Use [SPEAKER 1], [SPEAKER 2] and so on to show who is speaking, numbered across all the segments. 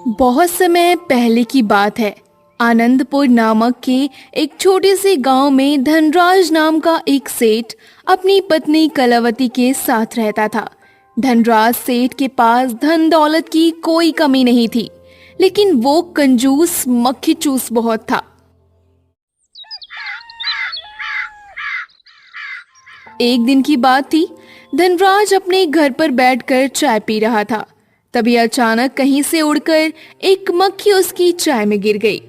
[SPEAKER 1] बहुत समय पहले की बात है। आनंदपुर नामक के एक छोटे से गांव में धनराज नाम का एक सेठ अपनी पत्नी कलावती के साथ रहता था। धनराज सेठ के पास धन दौलत की कोई कमी नहीं थी, लेकिन वो कंजूस मक्खी चूस बहुत था। एक दिन की बात थी। धनराज अपने घर पर बैठकर चाय पी रहा था। तभी अचानक कहीं से उड़कर एक मक्खी उसकी चाय में गिर गई।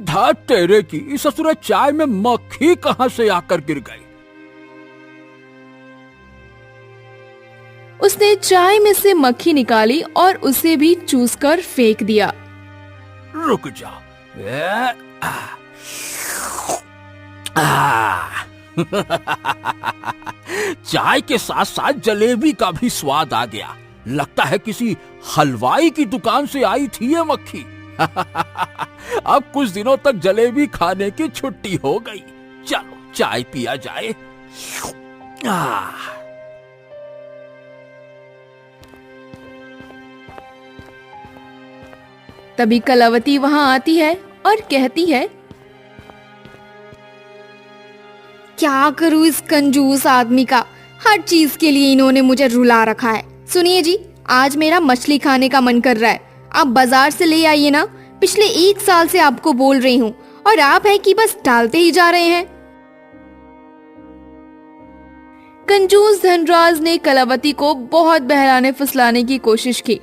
[SPEAKER 2] धात तेरे की, इस ससुर चाय में मक्खी कहां से आकर गिर गई?
[SPEAKER 1] उसने चाय में से मक्खी निकाली और उसे भी चूसकर फेंक दिया।
[SPEAKER 2] रुक जा। चाय के साथ साथ जलेबी का भी स्वाद आ गया। लगता है किसी हलवाई की दुकान से आई थी ये मक्खी। अब कुछ दिनों तक जलेबी खाने की छुट्टी हो गई। चलो चाय पिया जाए।
[SPEAKER 1] तभी कलावती वहां आती है और कहती है, क्या करूं इस कंजूस आदमी का, हर चीज के लिए इन्होंने मुझे रुला रखा है। सुनिए जी, आज मेरा मछली खाने का मन कर रहा है, आप बाजार से ले आइए ना। पिछले 1 साल से आपको बोल रही हूँ और आप है कि बस टालते ही जा रहे हैं। कंजूस धनराज ने कलावती को बहुत बहलाने फुसलाने की कोशिश की,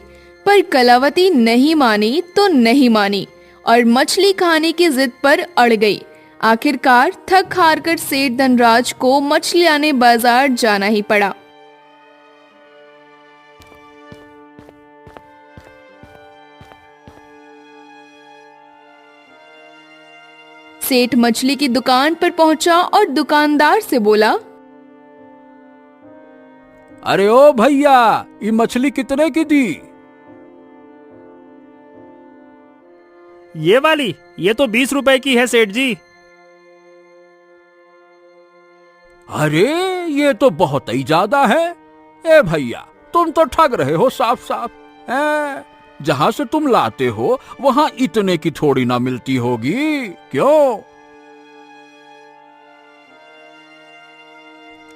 [SPEAKER 1] पर कलावती नहीं मानी तो नहीं मानी और मछली खाने की जिद पर अड़ गई। आखिरकार थक हार कर सेठ धनराज को मछली लाने बाजार जाना ही पड़ा। सेठ मछली की दुकान पर पहुंचा और दुकानदार से बोला,
[SPEAKER 2] अरे ओ भैया, ये मछली कितने की दी?
[SPEAKER 3] ये वाली, ये तो 20 रुपए की है सेठ जी।
[SPEAKER 2] अरे ये तो बहुत ही ज्यादा है। ए भैया, तुम तो ठग रहे हो साफ साफ। जहां से तुम लाते हो वहां इतने की थोड़ी ना मिलती होगी, क्यों?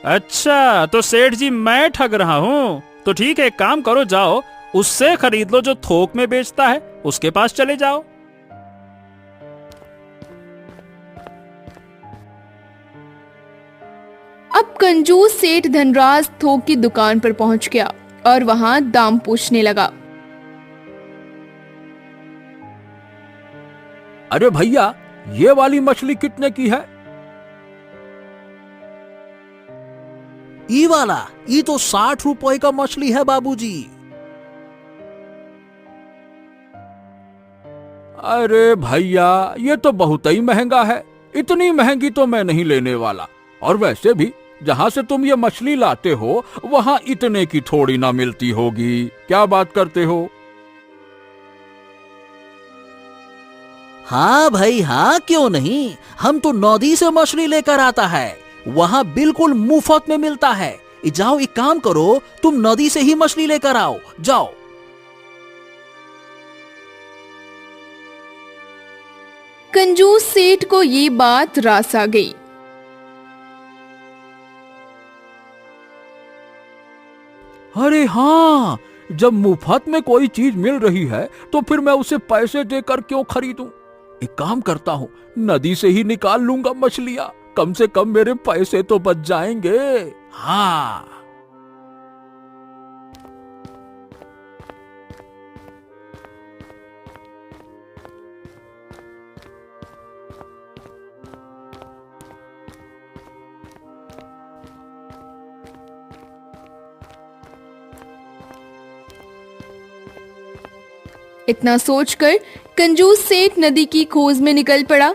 [SPEAKER 3] अच्छा, तो सेठ जी मैं ठग रहा हूँ? तो ठीक है, एक काम करो, जाओ उससे खरीद लो जो थोक में बेचता है, उसके पास चले जाओ।
[SPEAKER 1] अब कंजूस सेठ धनराज थोक की दुकान पर पहुंच गया और वहां दाम पूछने लगा।
[SPEAKER 2] अरे भैया, ये वाली मछली कितने की है?
[SPEAKER 4] ई वाला, ई तो 60 रुपए का मछली है बाबूजी।
[SPEAKER 2] अरे भैया, ये तो बहुत ही महंगा है। इतनी महंगी तो मैं नहीं लेने वाला। और वैसे भी जहां से तुम ये मछली लाते हो वहां इतने की थोड़ी ना मिलती होगी। क्या बात करते हो?
[SPEAKER 4] हाँ भाई हाँ, क्यों नहीं। हम तो नदी से मछली लेकर आता है, वहां बिल्कुल मुफ्त में मिलता है। जाओ एक काम करो, तुम नदी से ही मछली लेकर आओ, जाओ।
[SPEAKER 1] कंजूस सेठ को ये बात रास आ गई।
[SPEAKER 2] अरे हाँ, जब मुफ्त में कोई चीज मिल रही है तो फिर मैं उसे पैसे देकर क्यों खरीदूं? एक काम करता हूँ, नदी से ही निकाल लूंगा मछलियां। कम से कम मेरे पैसे तो बच जाएंगे। हाँ।
[SPEAKER 1] इतना सोचकर कंजूस सेठ नदी की खोज में निकल पड़ा।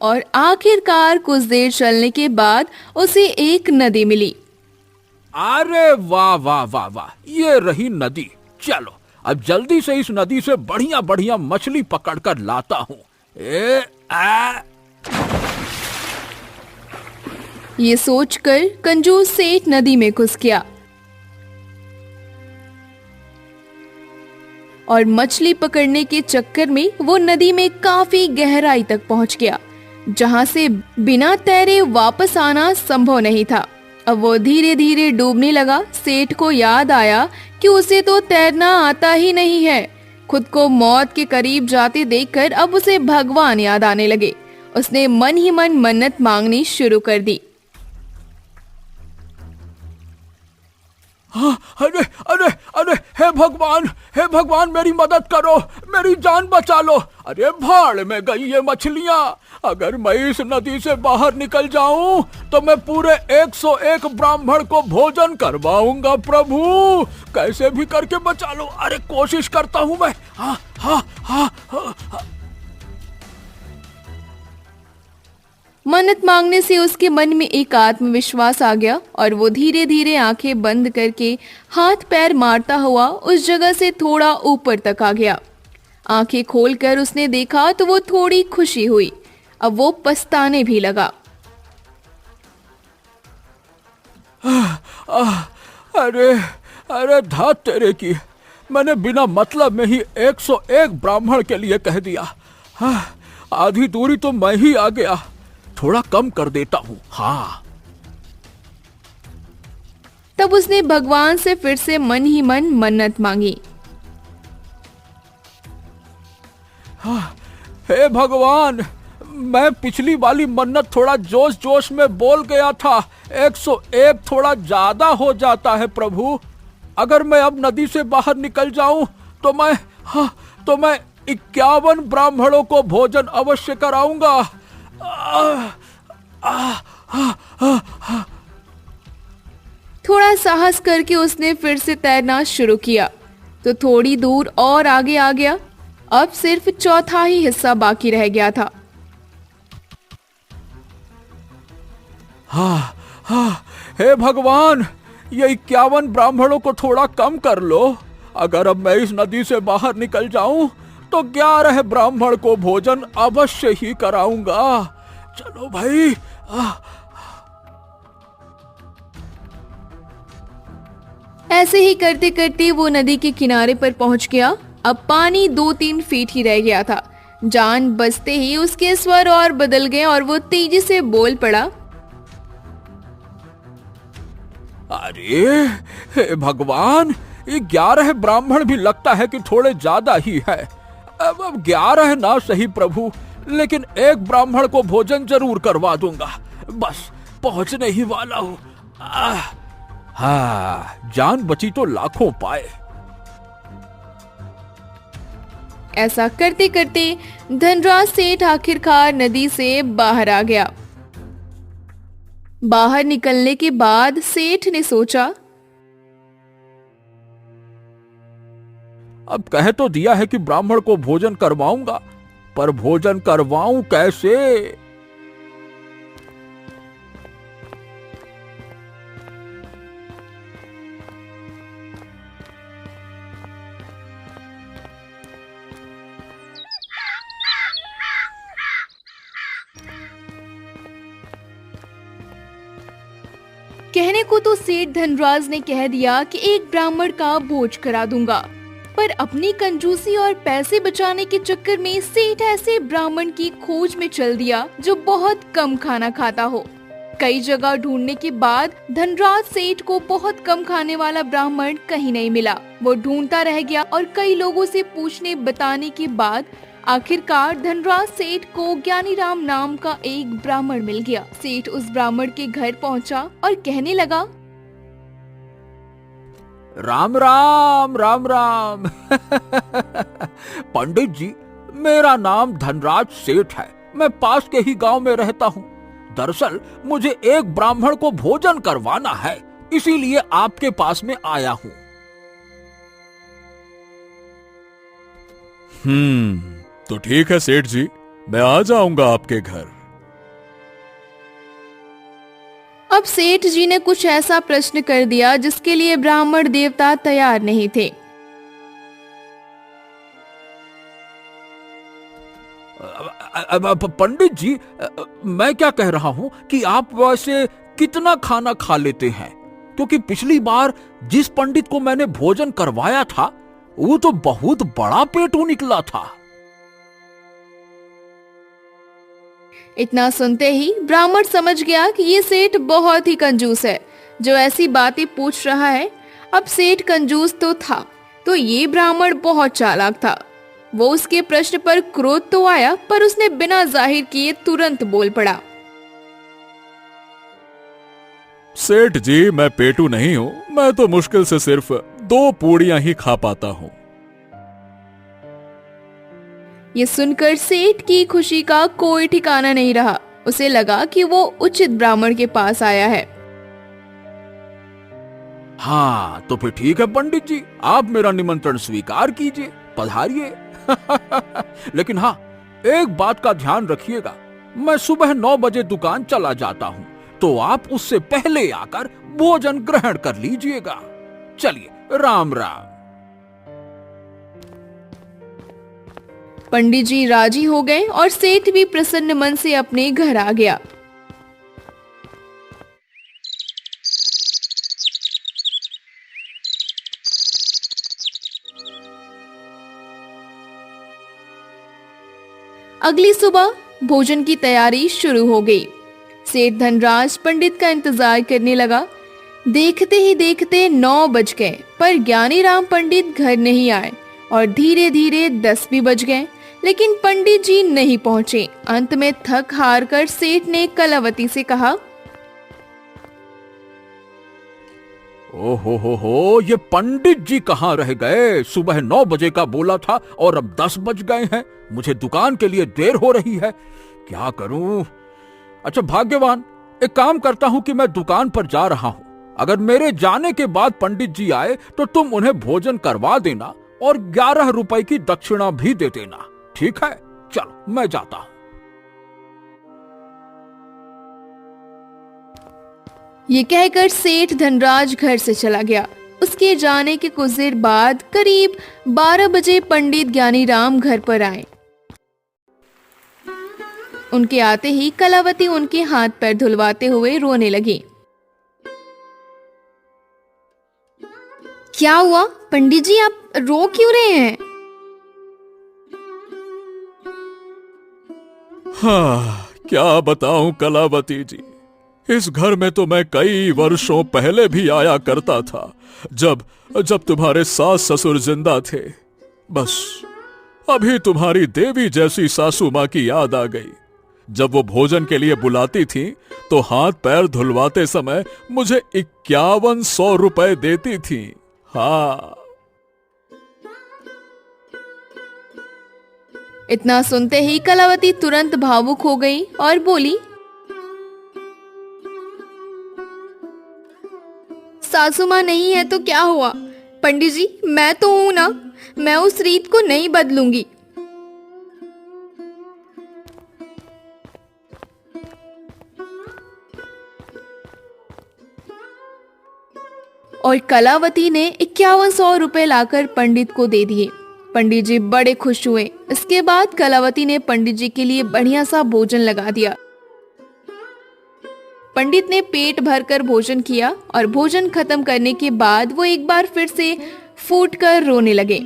[SPEAKER 1] और आखिरकार कुछ देर चलने के बाद उसे एक नदी मिली।
[SPEAKER 2] अरे वाह वाह वाह वाह, ये रही नदी। चलो अब जल्दी से इस नदी से बढ़िया बढ़िया मछली पकड़कर लाता हूँ।
[SPEAKER 1] ये सोचकर कंजूस सेठ नदी में घुस गया और मछली पकड़ने के चक्कर में वो नदी में काफी गहराई तक पहुंच गया, जहां से बिना तैरे वापस आना संभव नहीं था। अब वो धीरे धीरे डूबने लगा। सेठ को याद आया कि उसे तो तैरना आता ही नहीं है। खुद को मौत के करीब जाते देखकर अब उसे भगवान याद आने लगे। उसने मन ही मन मन्नत मांगनी शुरू कर दी।
[SPEAKER 2] अरे अरे अरे, हे भगवान मेरी मदद करो, मेरी जान बचा लो। अरे भाड़ में गई ये मछलियां। अगर मैं इस नदी से बाहर निकल जाऊं तो मैं पूरे 101 ब्राह्मण को भोजन करवाऊंगा। प्रभु कैसे भी करके बचा लो। अरे कोशिश करता हूं मैं। हाँ हाँ हाँ हाँ।
[SPEAKER 1] मन्नत मांगने से उसके मन में एक आत्मविश्वास आ गया और वो धीरे धीरे आंखें बंद करके हाथ पैर मारता हुआ उस जगह से थोड़ा ऊपर तक आ गया। आंखें खोलकर उसने देखा तो वो थोड़ी खुशी हुई। अब वो पछताने भी लगा।
[SPEAKER 2] अरे अरे धात तेरे की, मैंने बिना मतलब में ही 101 ब्राह्मण के लिए कह दिया। आधी दूरी तो मैं ही आ गया। थोड़ा कम कर देता हूँ। हाँ।
[SPEAKER 1] तब उसने भगवान से फिर से मन ही मन मन्नत मांगी।
[SPEAKER 2] हे भगवान, मैं पिछली वाली मन्नत थोड़ा जोश जोश में बोल गया था। 101 थोड़ा ज्यादा हो जाता है प्रभु। अगर मैं अब नदी से बाहर निकल जाऊं तो मैं 51 ब्राह्मणों को भोजन अवश्य कराऊंगा।
[SPEAKER 1] थोड़ा साहस करके उसने फिर से तैरना शुरू किया तो थोड़ी दूर और आगे आ गया। अब सिर्फ चौथा ही हिस्सा बाकी रह गया था।
[SPEAKER 2] हे भगवान, ये 51 ब्राह्मणों को थोड़ा कम कर लो। अगर अब मैं इस नदी से बाहर निकल जाऊं तो 11 ब्राह्मण को भोजन अवश्य ही कराऊंगा। चलो भाई।
[SPEAKER 1] ऐसे ही करते करते वो नदी के किनारे पर पहुंच गया। अब पानी 2-3 फीट ही रह गया था। जान बचते ही उसके स्वर और बदल गए और वो तेजी से बोल पड़ा।
[SPEAKER 2] अरे हे भगवान, ये 11 ब्राह्मण भी लगता है कि थोड़े ज्यादा ही है। अब 11 ना सही प्रभु, लेकिन 1 ब्राह्मण को भोजन जरूर करवा दूंगा। बस पहुंचने ही वाला हूं। हाँ, जान बची तो लाखों पाए।
[SPEAKER 1] ऐसा करते करते धनराज सेठ आखिरकार नदी से बाहर आ गया। बाहर निकलने के बाद सेठ ने सोचा,
[SPEAKER 2] अब कह तो दिया है कि ब्राह्मण को भोजन करवाऊंगा, पर भोजन करवाऊं कैसे?
[SPEAKER 1] कहने को तो सेठ धनराज ने कह दिया कि एक ब्राह्मण का भोज करा दूंगा, पर अपनी कंजूसी और पैसे बचाने के चक्कर में सेठ ऐसे ब्राह्मण की खोज में चल दिया जो बहुत कम खाना खाता हो। कई जगह ढूंढने के बाद धनराज सेठ को बहुत कम खाने वाला ब्राह्मण कहीं नहीं मिला। वो ढूंढता रह गया और कई लोगों से पूछने बताने के बाद आखिरकार धनराज सेठ को ज्ञानीराम नाम का एक ब्राह्मण मिल गया। सेठ उस ब्राह्मण के घर पहुंचा और कहने लगा,
[SPEAKER 2] राम राम राम राम। पंडित जी, मेरा नाम धनराज सेठ है। मैं पास के ही गांव में रहता हूँ। दरअसल मुझे एक ब्राह्मण को भोजन करवाना है, इसीलिए आपके पास में आया हूँ।
[SPEAKER 3] तो ठीक है सेठ जी, मैं आ जाऊंगा आपके घर।
[SPEAKER 1] अब सेठ जी ने कुछ ऐसा प्रश्न कर दिया जिसके लिए ब्राह्मण देवता तैयार नहीं थे।
[SPEAKER 2] पंडित जी, मैं क्या कह रहा हूं कि आप वैसे कितना खाना खा लेते हैं? क्योंकि पिछली बार जिस पंडित को मैंने भोजन करवाया था वो तो बहुत बड़ा पेटू निकला था।
[SPEAKER 1] इतना सुनते ही ब्राह्मण समझ गया कि ये सेठ बहुत ही कंजूस है जो ऐसी बातें पूछ रहा है। अब सेठ कंजूस तो था, तो ये ब्राह्मण बहुत चालाक था। वो उसके प्रश्न पर क्रोध तो आया, पर उसने बिना जाहिर किए तुरंत बोल पड़ा।
[SPEAKER 3] सेठ जी, मैं पेटू नहीं हूं, मैं तो मुश्किल से सिर्फ 2 पूड़ियां ही खा पाता हूं।
[SPEAKER 1] ये सुनकर सेठ की खुशी का कोई ठिकाना नहीं रहा। उसे लगा कि वो उचित ब्राह्मण के पास आया है।
[SPEAKER 2] हाँ, तो फिर ठीक है पंडित जी, आप मेरा निमंत्रण स्वीकार कीजिए, पधारिए। लेकिन हाँ, एक बात का ध्यान रखिएगा, मैं सुबह 9 बजे दुकान चला जाता हूँ, तो आप उससे पहले आकर भोजन ग्रहण कर लीजिएगा। चलिए, राम राम।
[SPEAKER 1] पंडित जी राजी हो गए और सेठ भी प्रसन्न मन से अपने घर आ गया। अगली सुबह भोजन की तैयारी शुरू हो गई। सेठ धनराज पंडित का इंतजार करने लगा। देखते ही देखते 9 बज गए, पर ज्ञानीराम पंडित घर नहीं आए और धीरे धीरे 10 भी बज गए, लेकिन पंडित जी नहीं पहुंचे। अंत में थक हार कर सेठ ने कलावती से कहा,
[SPEAKER 2] ओहो, ये पंडित जी कहाँ रह गए? सुबह 9 बजे का बोला था और अब 10 बज गए हैं। मुझे दुकान के लिए देर हो रही है, क्या करूं? अच्छा भाग्यवान, एक काम करता हूं कि मैं दुकान पर जा रहा हूं। अगर मेरे जाने के बाद पंडित जी आए तो तुम उन्हें भोजन करवा देना और 11 रुपए की दक्षिणा भी दे देना, ठीक है? चलो, मैं जाता हूं।
[SPEAKER 1] ये कहकर सेठ धनराज घर से चला गया। उसके जाने के कुछ देर बाद करीब 12 बजे पंडित ज्ञानीराम घर पर आए। उनके आते ही कलावती उनके हाथ पैर धुलवाते हुए रोने लगी। क्या हुआ पंडित जी, आप रो क्यों रहे हैं?
[SPEAKER 3] हाँ, क्या बताऊं कलावती जी, इस घर में तो मैं कई वर्षों पहले भी आया करता था, जब तुम्हारे सास ससुर जिंदा थे। बस अभी तुम्हारी देवी जैसी सासू माँ की याद आ गई। जब वो भोजन के लिए बुलाती थी तो हाथ पैर धुलवाते समय मुझे 5100 रुपए देती थी। हाँ।
[SPEAKER 1] इतना सुनते ही कलावती तुरंत भावुक हो गई और बोली, सासू माँ नहीं है तो क्या हुआ? पंडित जी, मैं तो हूं ना, मैं उस रीत को नहीं बदलूंगी। और कलावती ने 5100 रुपए लाकर पंडित को दे दिए। पंडित जी बड़े खुश हुए। इसके बाद कलावती ने पंडित जी के लिए बढ़िया सा भोजन लगा दिया। पंडित ने पेट भरकर भोजन किया और भोजन खत्म करने के बाद वो एक बार फिर से फूटकर रोने लगे।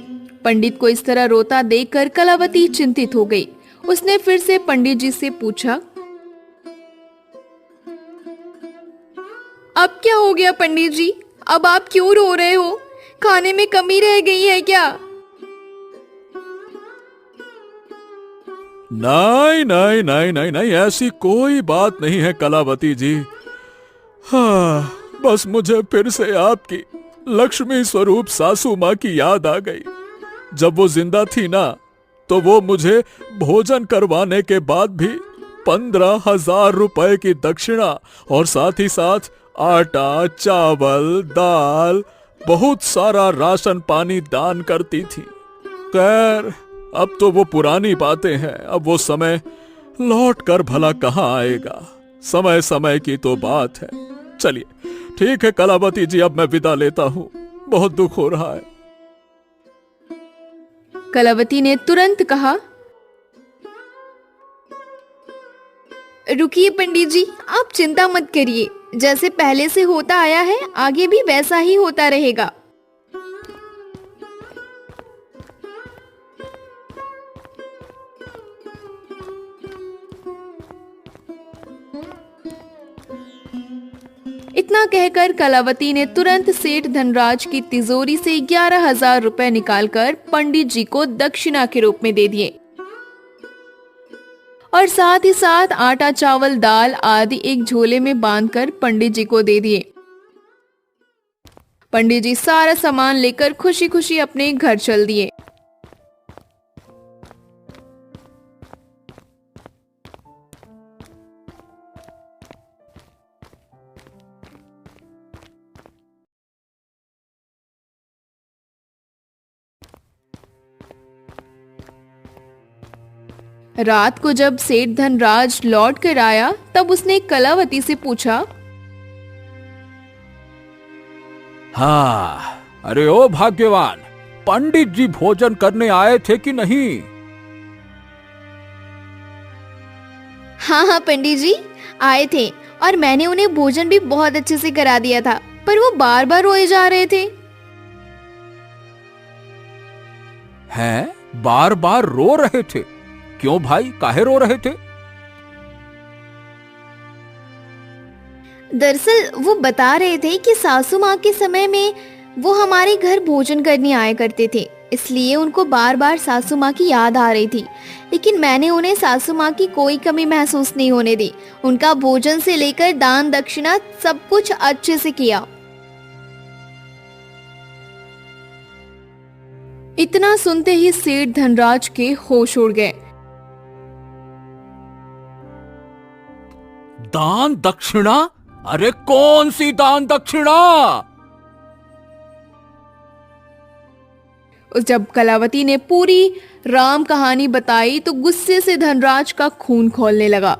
[SPEAKER 1] पंडित को इस तरह रोता देखकर कलावती चिंतित हो गई। उसने फिर से पंडित जी से पूछा, अब क्या हो गया पंडित जी? अब आप क्यों रो रहे हो? खाने में कमी रह गई है क्या?
[SPEAKER 3] नहीं नहीं नहीं नहीं नहीं, ऐसी कोई बात नहीं है कलावती जी। हाँ, बस मुझे फिर से आपकी लक्ष्मी स्वरूप सासू माँ की याद आ गई। जब वो जिंदा थी ना, तो वो मुझे भोजन करवाने के बाद भी 15,000 रुपए की दक्षिणा और साथ ही साथ आटा, चावल, दाल, बहुत सारा राशन पानी दान करती थी। खैर, अब तो वो पुरानी बातें हैं। अब वो समय लौट कर भला कहाँ आएगा? समय समय की तो बात है। चलिए, ठीक है कलावती जी, अब मैं विदा लेता हूँ, बहुत दुख हो रहा है।
[SPEAKER 1] कलावती ने तुरंत कहा, रुकिए पंडित जी, आप चिंता मत करिए। जैसे पहले से होता आया है आगे भी वैसा ही होता रहेगा। इतना कहकर कलावती ने तुरंत सेठ धनराज की तिजोरी से 11,000 रुपए निकालकर पंडित जी को दक्षिणा के रूप में दे दिए और साथ ही साथ आटा, चावल, दाल आदि एक झोले में बांधकर पंडित जी को दे दिए। पंडित जी सारा सामान लेकर खुशी खुशी अपने घर चल दिए। रात को जब सेठ धनराज लौट कर आया तब उसने कलावती से पूछा,
[SPEAKER 2] हाँ, अरे ओ भाग्यवान, पंडित जी भोजन करने आए थे कि नहीं?
[SPEAKER 1] हाँ हाँ पंडित जी आए थे और मैंने उन्हें भोजन भी बहुत अच्छे से करा दिया था, पर वो बार बार रोए जा रहे थे।
[SPEAKER 2] हैं? बार बार रो रहे थे? क्यों भाई, काहे रो रहे थे?
[SPEAKER 1] दरअसल वो बता रहे थे कि सासू माँ के समय में वो हमारे घर भोजन करने आया करते थे, इसलिए उनको बार बार सासू माँ की याद आ रही थी। लेकिन मैंने उन्हें सासू माँ की कोई कमी महसूस नहीं होने दी। उनका भोजन से लेकर दान दक्षिणा सब कुछ अच्छे से किया। इतना सुनते ही सेठ धनराज के होश उड़ गए।
[SPEAKER 2] दान दक्षिणा? अरे कौन सी दान दक्षिणा?
[SPEAKER 1] जब कलावती ने पूरी राम कहानी बताई तो गुस्से से धनराज का खून खौलने लगा।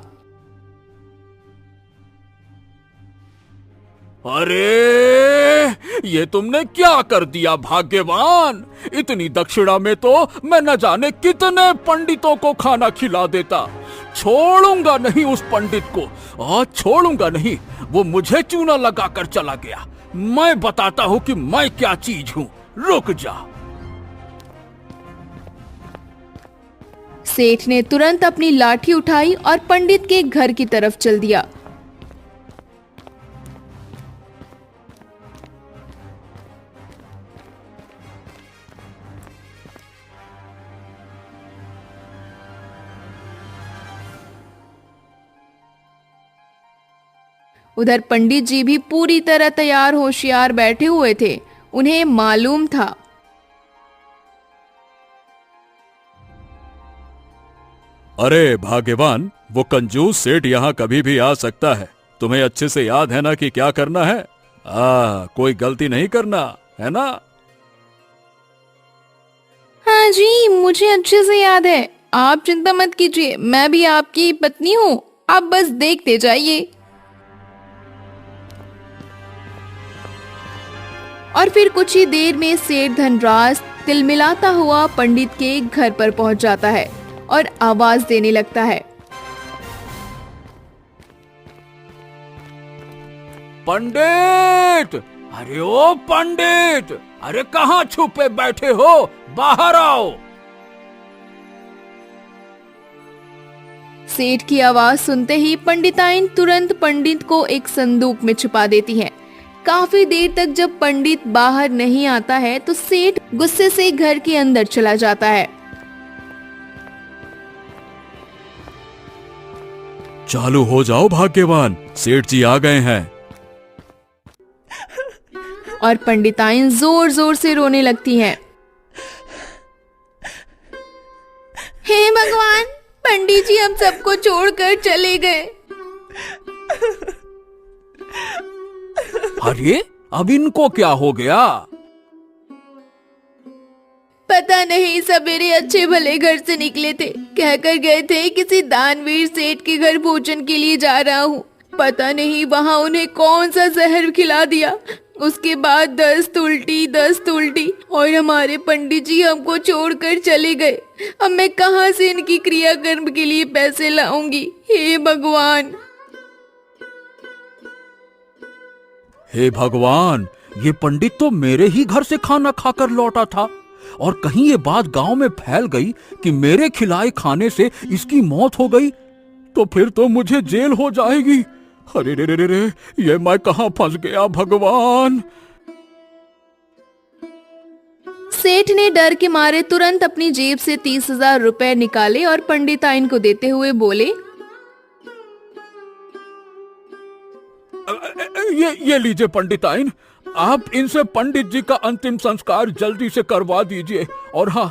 [SPEAKER 2] अरे ये तुमने क्या कर दिया भाग्यवान? इतनी दक्षिणा में तो मैं न जाने कितने पंडितों को खाना खिला देता। छोड़ूंगा नहीं उस पंडित को, और छोड़ूंगा नहीं। वो मुझे चूना लगाकर चला गया। मैं बताता हूँ कि मैं क्या चीज हूँ, रुक जा।
[SPEAKER 1] सेठ ने तुरंत अपनी लाठी उठाई और पंडित के घर की तरफ चल दिया। उधर पंडित जी भी पूरी तरह तैयार होशियार बैठे हुए थे। उन्हें मालूम था
[SPEAKER 3] अरे भाग्यवान, वो कंजूस सेठ यहाँ कभी भी आ सकता है। तुम्हें अच्छे से याद है ना कि क्या करना है? कोई गलती नहीं करना है ना?
[SPEAKER 1] हाँ जी, मुझे अच्छे से याद है। आप चिंता मत कीजिए, मैं भी आपकी पत्नी हूँ। आप बस देखते जाइए। और फिर कुछ ही देर में सेठ धनराज तिलमिलाता हुआ पंडित के घर पर पहुंच जाता है और आवाज देने लगता है,
[SPEAKER 2] पंडित! अरे ओ पंडित! अरे कहाँ छुपे बैठे हो? बाहर आओ।
[SPEAKER 1] सेठ की आवाज सुनते ही पंडिताइन तुरंत पंडित को एक संदूक में छुपा देती है। काफी देर तक जब पंडित बाहर नहीं आता है तो सेठ गुस्से से घर के अंदर चला जाता है।
[SPEAKER 3] चालू हो जाओ भाग्यवान, सेठ जी आ गए हैं।
[SPEAKER 1] और पंडिताइन जोर जोर से रोने लगती हैं। हे भगवान, पंडित जी हम सबको छोड़कर चले गए।
[SPEAKER 2] अरे अब इनको क्या हो गया?
[SPEAKER 1] पता नहीं, सवेरे अच्छे भले घर से निकले थे, कहकर गए थे किसी दानवीर सेठ के घर भोजन के लिए जा रहा हूँ। पता नहीं वहाँ उन्हें कौन सा जहर खिला दिया। उसके बाद दस्त उल्टी और हमारे पंडित जी हमको छोड़कर चले गए। अब मैं कहाँ से इनकी क्रियाकर्म के लिए पैसे लाऊंगी? हे भगवान।
[SPEAKER 2] हे भगवान, ये पंडित तो मेरे ही घर से खाना खाकर लौटा था और कहीं ये बात गांव में फैल गई कि मेरे खिलाए खाने से इसकी मौत हो गई तो फिर तो मुझे जेल हो जाएगी। अरे रे रे रे रे, ये मैं कहां फंस गया भगवान।
[SPEAKER 1] सेठ ने डर के मारे तुरंत अपनी जेब से 30,000 रुपए निकाले और पंडिताइन को देते हुए बोले,
[SPEAKER 2] ये लीजिए पंडिताइन, आप इनसे पंडित जी का अंतिम संस्कार जल्दी से करवा दीजिए और हाँ,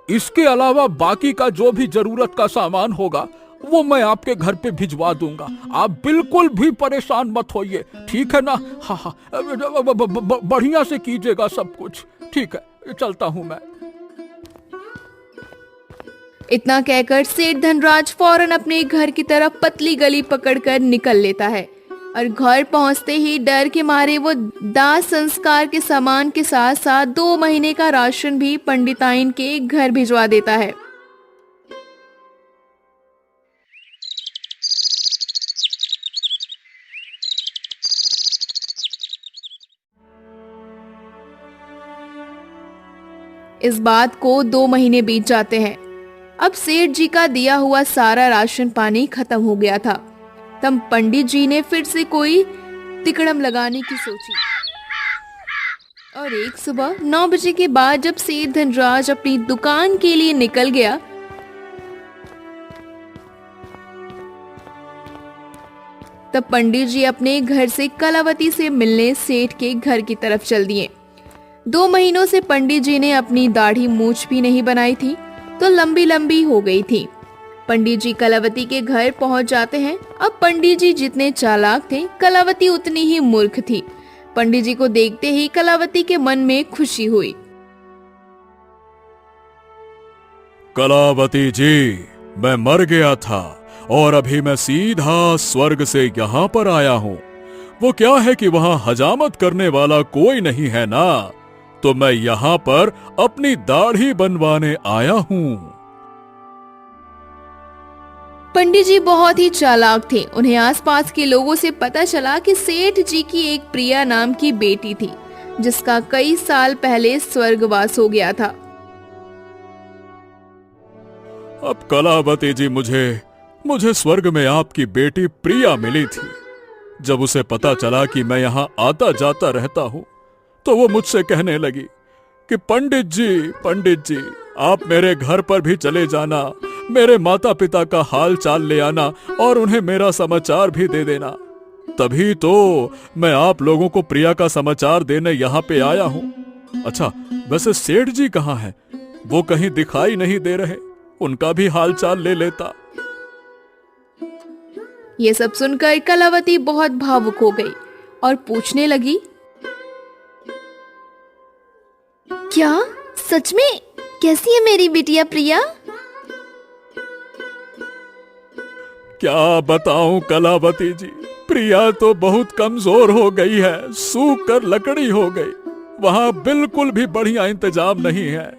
[SPEAKER 2] इसके अलावा बाकी का जो भी जरूरत का सामान होगा वो मैं आपके घर पे भिजवा दूंगा। आप बिल्कुल भी परेशान मत होइए, ठीक है ना? हाँ हाँ, बढ़िया से कीजिएगा सब कुछ। ठीक है, चलता हूं मैं।
[SPEAKER 1] इतना कहकर सेठ धनराज फौरन अपने घर की तरफ पतली गली पकड़कर निकल लेता है और घर पहुंचते ही डर के मारे वो दाह संस्कार के सामान के साथ साथ 2 महीने का राशन भी पंडिताइन के घर भिजवा देता है। इस बात को 2 महीने बीत जाते हैं। अब सेठ जी का दिया हुआ सारा राशन पानी खत्म हो गया था। तब पंडित जी ने फिर से कोई तिकड़म लगाने की सोची और एक सुबह 9 बजे के बाद जब सेठ धनराज अपनी दुकान के लिए निकल गया तब पंडित जी अपने घर से कलावती से मिलने सेठ के घर की तरफ चल दिए। 2 महीनों से पंडित जी ने अपनी दाढ़ी मूछ भी नहीं बनाई थी तो लंबी लंबी हो गई थी। पंडित जी कलावती के घर पहुंच जाते हैं। अब पंडित जी जितने चालाक थे, कलावती उतनी ही मूर्ख थी। पंडित जी को देखते ही कलावती के मन में खुशी हुई।
[SPEAKER 3] कलावती जी, मैं मर गया था और अभी मैं सीधा स्वर्ग से यहाँ पर आया हूँ। वो क्या है कि वहाँ हजामत करने वाला कोई नहीं है ना, तो मैं यहाँ पर अपनी दाढ़ी बनवाने आया हूँ।
[SPEAKER 1] पंडित जी बहुत ही चालाक थे। उन्हें आसपास के लोगों से पता चला कि सेठ जी की एक प्रिया नाम की बेटी थी जिसका कई साल पहले स्वर्गवास हो गया था।
[SPEAKER 3] अब कलावती जी, मुझे स्वर्ग में आपकी बेटी प्रिया मिली थी। जब उसे पता चला कि मैं यहाँ आता जाता रहता हूँ तो वो मुझसे कहने लगी कि पंडित जी, आप मेरे घर पर भी चले जाना, मेरे माता पिता का हाल चाल ले आना और उन्हें मेरा समाचार भी दे देना। तभी तो मैं आप लोगों को प्रिया का समाचार देने यहाँ पे आया हूँ। अच्छा, वैसे सेठ जी कहाँ हैं? वो कहीं दिखाई नहीं दे रहे, उनका भी हाल चाल ले लेता।
[SPEAKER 1] ये सब सुनकर कलावती बहुत भावुक हो गई और पूछने लगी, क्या सच में? कैसी है मेरी बिटिया प्रिया?
[SPEAKER 3] क्या बताऊं कलावती जी, प्रिया तो बहुत कमजोर हो गई है, सूख कर लकड़ी हो गई। वहां बिल्कुल भी बढ़िया इंतजाम नहीं है,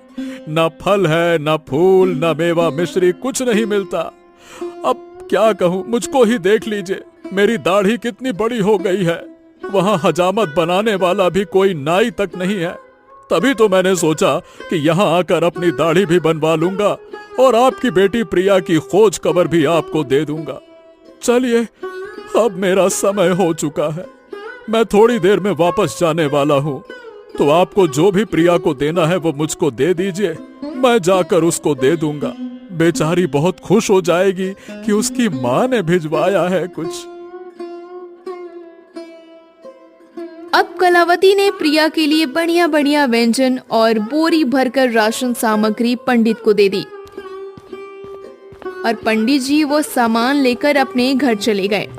[SPEAKER 3] न फल है, न फूल, न मेवा मिश्री, कुछ नहीं मिलता। अब क्या कहूं, मुझको ही देख लीजिए, मेरी दाढ़ी कितनी बड़ी हो गई है। वहां हजामत बनाने वाला भी कोई नाई तक नहीं है। तभी तो मैंने सोचा कि यहाँ आकर अपनी दाढ़ी भी बनवा लूंगा और आपकी बेटी प्रिया की खोज खबर भी आपको दे दूंगा। चलिए, अब मेरा समय हो चुका है, मैं थोड़ी देर में वापस जाने वाला हूँ, तो आपको जो भी प्रिया को देना है वो मुझको दे दीजिए, मैं जाकर उसको दे दूंगा। बेचारी बहुत खुश हो जाएगी कि उसकी माँ ने भिजवाया है कुछ।
[SPEAKER 1] अब कलावती ने प्रिया के लिए बढ़िया बढ़िया व्यंजन और बोरी भरकर राशन सामग्री पंडित को दे दी और पंडित जी वो सामान लेकर अपने घर चले गए।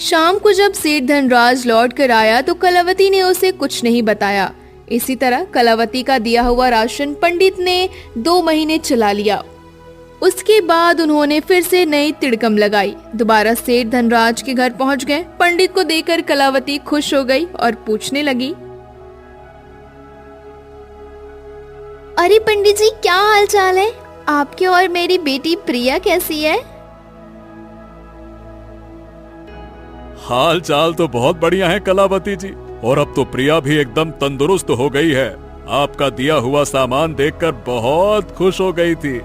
[SPEAKER 1] शाम को जब सेठ धनराज लौट कर आया तो कलावती ने उसे कुछ नहीं बताया। इसी तरह कलावती का दिया हुआ राशन पंडित ने 2 महीने चला लिया। उसके बाद उन्होंने फिर से नई तिड़कम लगाई। दोबारा सेठ धनराज के घर पहुंच गए। पंडित को देखकर कलावती खुश हो गई और पूछने लगी, अरे पंडित जी, क्या हाल चाल है आपके, और मेरी बेटी प्रिया कैसी है?
[SPEAKER 3] हाल चाल तो बहुत बढ़िया है कलावती जी, और अब तो प्रिया भी एकदम तंदुरुस्त हो गई है। आपका दिया हुआ सामान देखकर बहुत खुश हो गई थी।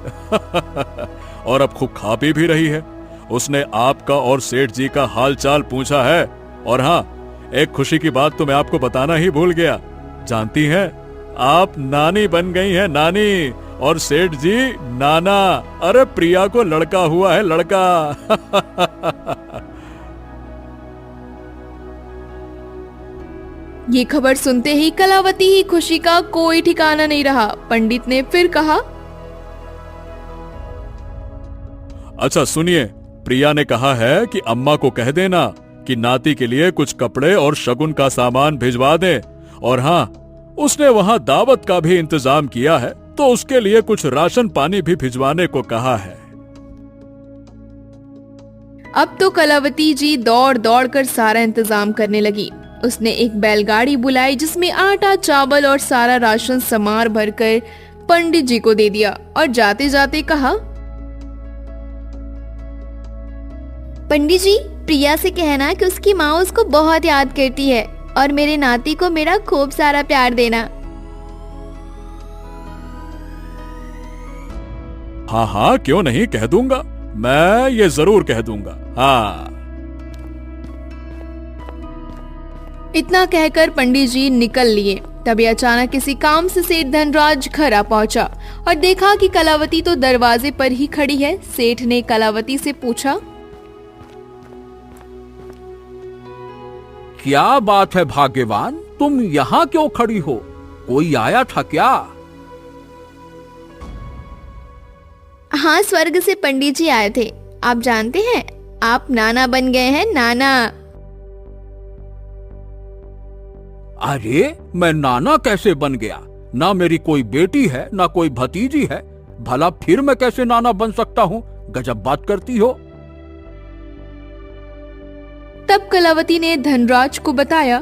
[SPEAKER 3] और अब खूब खा पी भी रही है। उसने आपका और सेठ जी का हाल चाल पूछा है। और हाँ, एक खुशी की बात तो मैं आपको बताना ही भूल गया। जानती हैं, आप नानी बन गई हैं, नानी, और सेठ जी नाना। अरे प्रिया को लड़का हुआ है, लड़का।
[SPEAKER 1] ये खबर सुनते ही कलावती ही खुशी का कोई ठिकाना नहीं रहा। पंडित ने फिर कहा,
[SPEAKER 3] अच्छा सुनिए, प्रिया ने कहा है कि अम्मा को कह देना कि नाती के लिए कुछ कपड़े और शगुन का सामान भिजवा दें। और हाँ, उसने वहाँ दावत का भी इंतजाम किया है, तो उसके लिए कुछ राशन पानी भी भिजवाने को कहा है।
[SPEAKER 1] अब तो कलावती जी दौड़ दौड़ कर सारा इंतजाम करने लगी। उसने एक बैलगाड़ी बुलाई जिसमें आटा, चावल और सारा राशन समार भरकर पंडित जी को दे दिया और जाते जाते कहा, पंडित जी, प्रिया से कहना कि उसकी माँ उसको बहुत याद करती है और मेरे नाती को मेरा खूब सारा प्यार देना।
[SPEAKER 3] हाँ हाँ, क्यों नहीं, कह दूंगा, मैं ये जरूर कह दूंगा। हाँ।
[SPEAKER 1] इतना कहकर पंडित जी निकल लिए। तभी अचानक किसी काम से सेठ धनराज घर आ पहुंचा और देखा कि कलावती तो दरवाजे पर ही खड़ी है। सेठ ने कलावती से पूछा,
[SPEAKER 2] क्या बात है भाग्यवान, तुम यहाँ क्यों खड़ी हो? कोई आया था क्या?
[SPEAKER 1] हाँ, स्वर्ग से पंडित जी आए थे। आप जानते हैं, आप नाना बन गए हैं, नाना।
[SPEAKER 2] अरे, मैं नाना कैसे बन गया? ना मेरी कोई बेटी है, ना कोई भतीजी है। भला फिर मैं कैसे नाना बन सकता हूँ? गजब बात करती हो।
[SPEAKER 1] तब कलावती ने धनराज को बताया,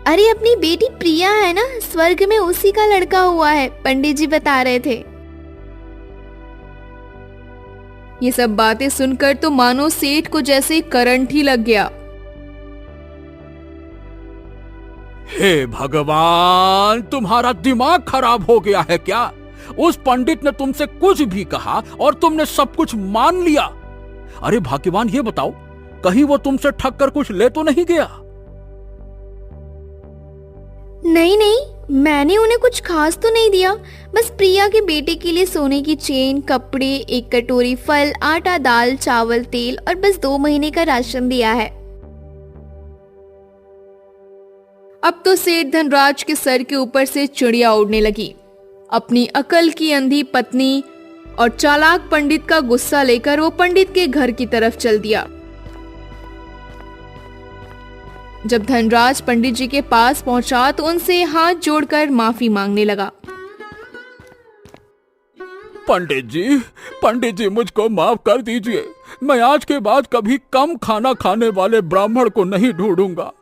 [SPEAKER 1] अरे अपनी बेटी प्रिया है ना, स्वर्ग में उसी का लड़का हुआ है, पंडित जी बता रहे थे। ये सब बातें सुनकर तो मानो सेठ को जैसे करंट ही लग गया।
[SPEAKER 2] हे भगवान, तुम्हारा दिमाग खराब हो गया है क्या? उस पंडित ने तुमसे कुछ भी कहा और तुमने सब कुछ मान लिया। अरे भाग्यवान, ये बताओ, कहीं वो तुमसे ठग कर कुछ ले तो नहीं गया?
[SPEAKER 1] नहीं नहीं, मैंने उन्हें कुछ खास तो नहीं दिया। बस प्रिया के बेटे के लिए सोने की चेन, कपड़े, एक कटोरी फल, आटा, दाल, चावल, तेल और बस 2 महीने का राशन दिया है। अब तो सेठ धनराज के सर के ऊपर से चिड़िया उड़ने लगी। अपनी अकल की अंधी पत्नी और चालाक पंडित का गुस्सा लेकर वो पंडित के घर की तरफ चल दिया। जब धनराज पंडित जी के पास पहुंचा तो उनसे हाथ जोड़कर माफी मांगने लगा।
[SPEAKER 2] पंडित जी, मुझको माफ कर दीजिए। मैं आज के बाद कभी कम खाना खाने वाले ब्राह्मण को नहीं ढूंढूंगा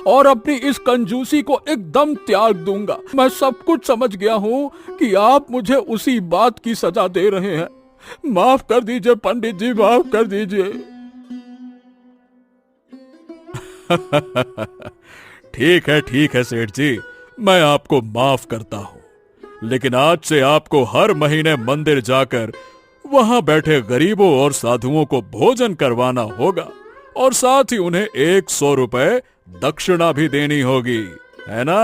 [SPEAKER 2] और अपनी इस कंजूसी को एकदम त्याग दूंगा। मैं सब कुछ समझ गया हूँ कि आप मुझे उसी बात की सजा दे रहे हैं। माफ कर दीजिए पंडित जी, माफ कर दीजिए।
[SPEAKER 3] ठीक है सेठ जी, मैं आपको माफ करता हूँ, लेकिन आज से आपको हर महीने मंदिर जाकर वहां बैठे गरीबों और साधुओं को भोजन करवाना होगा और साथ ही उन्हें 100 रुपए दक्षिणा भी देनी होगी, है ना?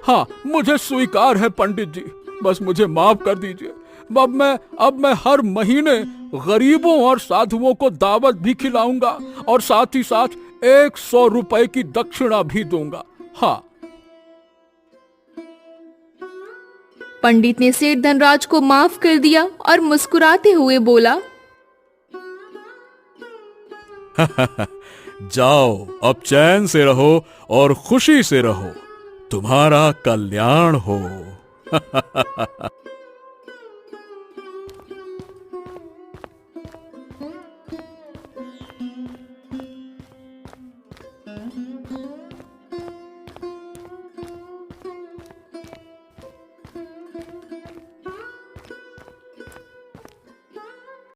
[SPEAKER 2] हाँ, मुझे स्वीकार है पंडित जी। बस मुझे माफ कर दीजिए। अब मैं हर महीने गरीबों और साधुओं को दावत भी खिलाऊंगा और साथ ही साथ 100 रुपए की दक्षिणा भी दूंगा। हाँ।
[SPEAKER 1] पंडित ने सेठ धनराज को माफ कर दिया और मुस्कुराते हुए बोला,
[SPEAKER 3] जाओ, अब चैन से रहो और खुशी से रहो। तुम्हारा कल्याण हो।